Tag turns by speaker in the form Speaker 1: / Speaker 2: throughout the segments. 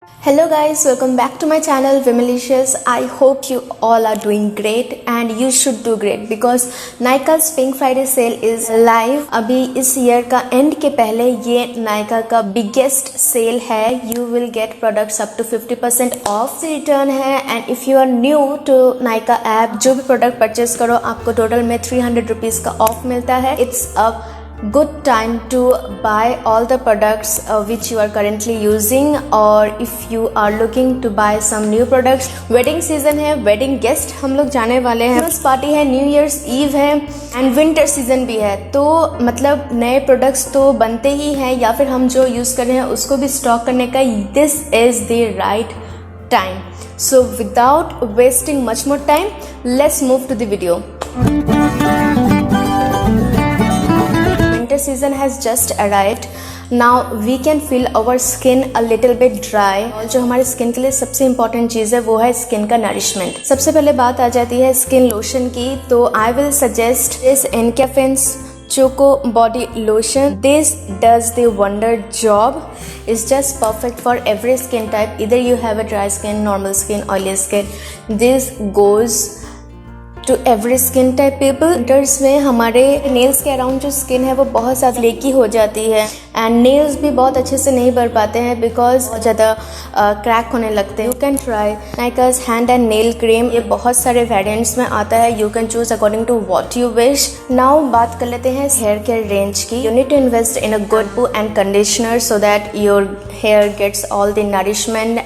Speaker 1: Hello guys, welcome back to my channel Vimalicious. I hope you all are doing great and you should do great because Nykaa's Pink Friday sale is live. अभी इस year का and के पहले ये Nykaa का biggest sale है. You will get products up to 50% off. Return है and if you are new to Nykaa app, जो भी प्रोडक्ट परचेस करो आपको टोटल में 300 रुपीज का ऑफ मिलता है. It's a good time to buy all the products which you are currently using, or if you are looking to buy some new products. wedding season है, wedding guest हम लोग जाने वाले हैं, Christmas party है, new years ewe है and winter season भी है. तो मतलब नए प्रोडक्ट्स तो बनते ही हैं या फिर हम जो यूज कर रहे हैं उसको भी स्टॉक करने का this is the right time. So without wasting much more time, let's move to the video. Winter season has just arrived. Now we can feel our skin a little bit dry. और जो हमारे skin के लिए सबसे important चीज़ है वो है skin का नरिशमेंट. सबसे पहले बात आ जाती है स्किन लोशन की. तो I will suggest this mCaffeine Choco Body Lotion. This does the wonder job. It's just perfect for every skin type. Either you have a dry skin, normal skin, oily skin. This goes to every skin type people. Winters में हमारे nails के around जो skin है वो बहुत ज़्यादा लेकी हो जाती है एंड नेल्स भी बहुत अच्छे से नहीं बढ़ पाते हैं बिकॉज बहुत ज़्यादा क्रैक होने लगते हैं. You can try Nykaa's hand and nail cream. ये बहुत सारे वेरिएंट्स में आता है. You can choose according to what you wish. Now बात कर लेते हैं हेयर केयर रेंज की. You need to invest in a good shampoo and conditioner so that your hair gets all the nourishment.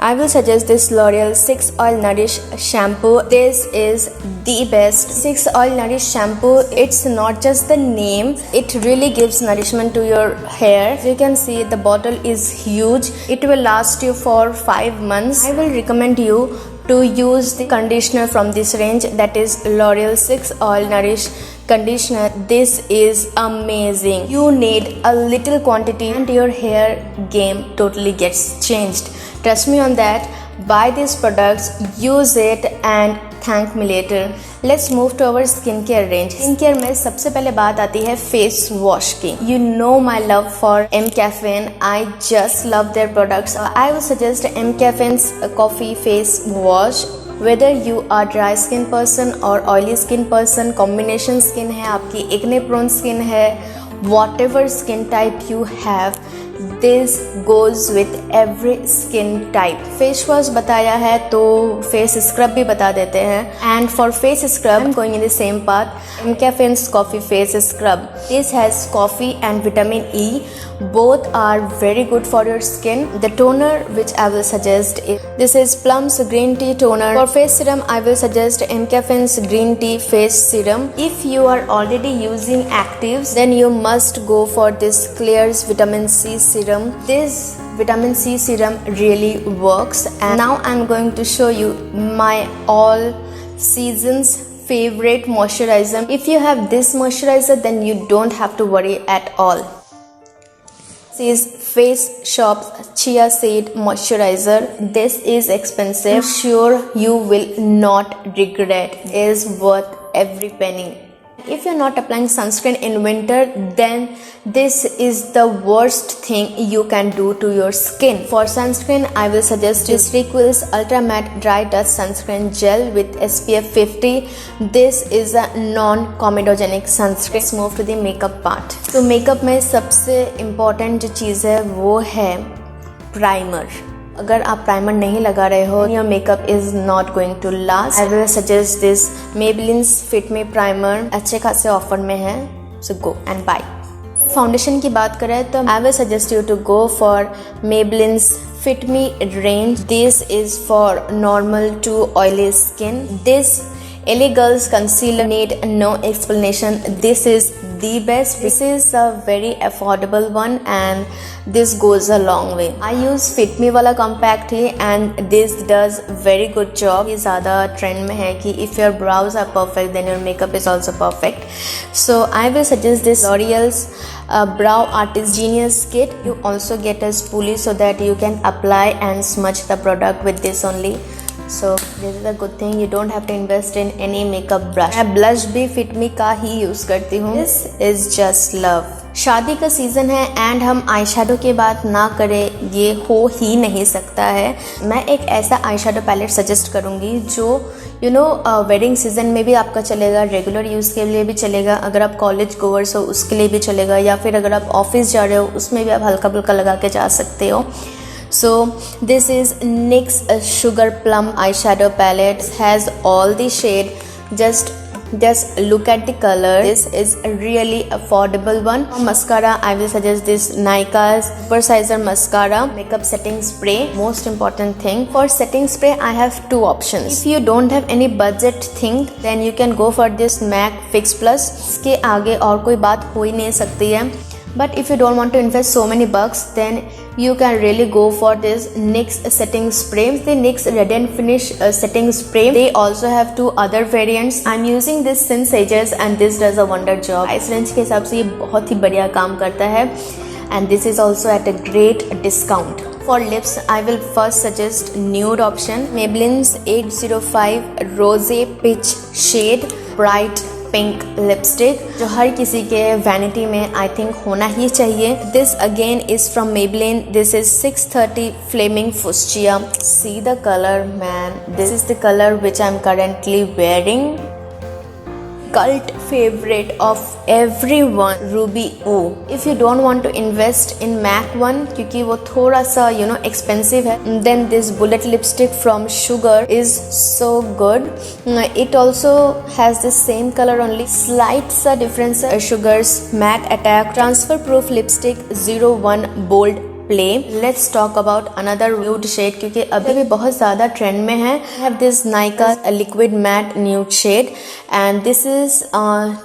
Speaker 1: I will suggest this L'Oreal 6 Oil Nourish shampoo. This is the best 6 Oil Nourish shampoo. It's not just the name, it really gives nourishment to your hair. As you can see, the bottle is huge. It will last you for 5 months. I will recommend you to use the conditioner from this range, that is L'Oreal 6 Oil Nourish conditioner. This is amazing. You need a little quantity and your hair game totally gets changed. Trust me on that. Buy these products, use it and thank me later. Let's move to our skincare range. Skincare में सबसे पहले बात आती है face wash की. You know my love for MCaffeine. I just love their products. I will suggest MCaffeine's coffee face wash. Whether you are dry skin person or oily skin person, combination skin है आपकी, acne prone skin है, whatever skin type you have, this goes with every skin type. Face wash बताया है तो face scrub भी बता देते हैं. And for face scrub I'm going in the same path. MCaffeine's coffee face scrub. This has coffee and vitamin E. Both are very good for your skin. The toner which I will suggest is this is Plum's green tea toner. For face serum I will suggest MCaffeine's green tea face serum. If you are already using actives then you must go for this Clear's vitamin C serum. This vitamin C serum really works. And now I'm going to show you my all seasons favorite moisturizer. If you have this moisturizer then you don't have to worry at all. This is Face Shop's Chia Seed Moisturizer. This is expensive. I'm sure you will not regret. It is worth every penny. If you're not applying sunscreen in winter then this is the worst thing you can do to your skin. For sunscreen I will suggest this Requil's Ultra Matte Dry Dust Sunscreen Gel with SPF 50. This is a non-comedogenic sunscreen. Let's move to the makeup part. तो makeup में सबसे important जो चीज़ है वो है primer. अगर आप primer नहीं लगा रहे हो your makeup is not going to last. I will suggest this Maybelline's Fit Me primer. अच्छे खासे ऑफर में है, so go and buy. Foundation की बात करें तो I will suggest you to go for Maybelline's Fit Me range. This is for normal to oily skin. This LA Girls Concealer need no explanation. This is the best. This is a very affordable one and this goes a long way. I use Fit Me वाला compact he and this does very good job. ये ज़्यादा trend में है कि if your brows are perfect then your makeup is also perfect. So I will suggest this L'Oreal's Brow Artist Genius Kit. You also get a spoolie so that you can apply and smudge the product with this only. So this is a good thing. You don't have to invest in any makeup brush. मैं blush भी Fit Me का ही use करती हूँ. This is just love. शादी का season है and हम eye shadow की बात ना करें ये हो ही नहीं सकता है। मैं एक ऐसा आई शेडो पैलेट सजेस्ट करूँगी जो वेडिंग सीज़न में भी आपका चलेगा, रेगुलर यूज़ के लिए भी चलेगा, अगर आप कॉलेज गोवर्स हो उसके लिए भी चलेगा, या फिर अगर आप ऑफिस जा रहे हो उसमें भी आप हल्का फुल्का लगा के जा सकते हो। So this is NYX Sugar Plum eyeshadow palette. It has all the shade. Just look at the color. This is a really affordable one. For mascara, I will suggest this Nykaa's Supersizer mascara makeup setting spray. Most important thing, for setting spray I have two options. If you don't have any budget thing, then you can go for this MAC Fix Plus. इसके आगे और कोई बात हो ही नहीं सकती है. But if you don't want to invest so many bucks, then you can really go for this NYX setting spray. The NYX Red and Finish setting spray. They also have two other variants. I'm using this since ages and this does a wonder job. Price range के हिसाब से ये बहुत ही बढ़िया काम करता है and this is also at a great discount. For lips, I will first suggest nude option. Maybelline's 805 Rose Peach shade bright pink lipstick जो हर किसी के वैनिटी में आई थिंक होना ही चाहिए. This again is from Maybelline. This is 630 flaming fuchsia. See the colour man. This is the colour which I am currently wearing. Cult favorite of everyone, Ruby Woo. If you don't want to invest in MAC one क्योंकि वो थोड़ा सा expensive है, then this bullet lipstick from Sugar is so good. It also has the same color only, slight सा difference है. Sugar's Matte Attack Transfer Proof Lipstick 01 Bold Play. Let's talk about another nude shade क्योंकि अभी भी बहुत ज़्यादा trend में है. I have this Nykaa Liquid Matte Nude Shade and this is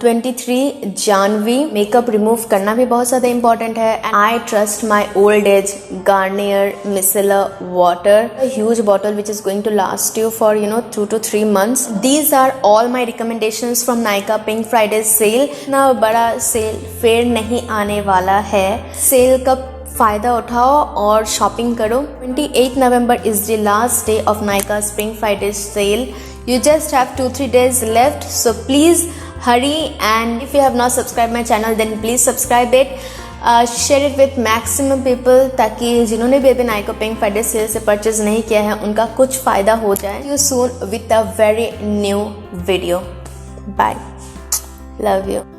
Speaker 1: 23 Janvi. Makeup remove करना भी बहुत ज़्यादा important है. I trust my old age Garnier Micellar Water, a huge bottle which is going to last you for 2 to 3 months. These are all my recommendations from Nykaa Pink Friday sale. ना बड़ा cell fair नहीं आने वाला है. Cell का फ़ायदा उठाओ और शॉपिंग करो. 28 November is the last day of Nykaa Spring Friday sale. You just have 2-3 days left, so please hurry, and if you have not subscribed my channel then please subscribe it. Share it with maximum people ताकि जिन्होंने भी अभी Nykaa Pink Friday sale से purchase नहीं किया है उनका कुछ फ़ायदा हो जाए. See you soon with a very new video. Bye. Love you.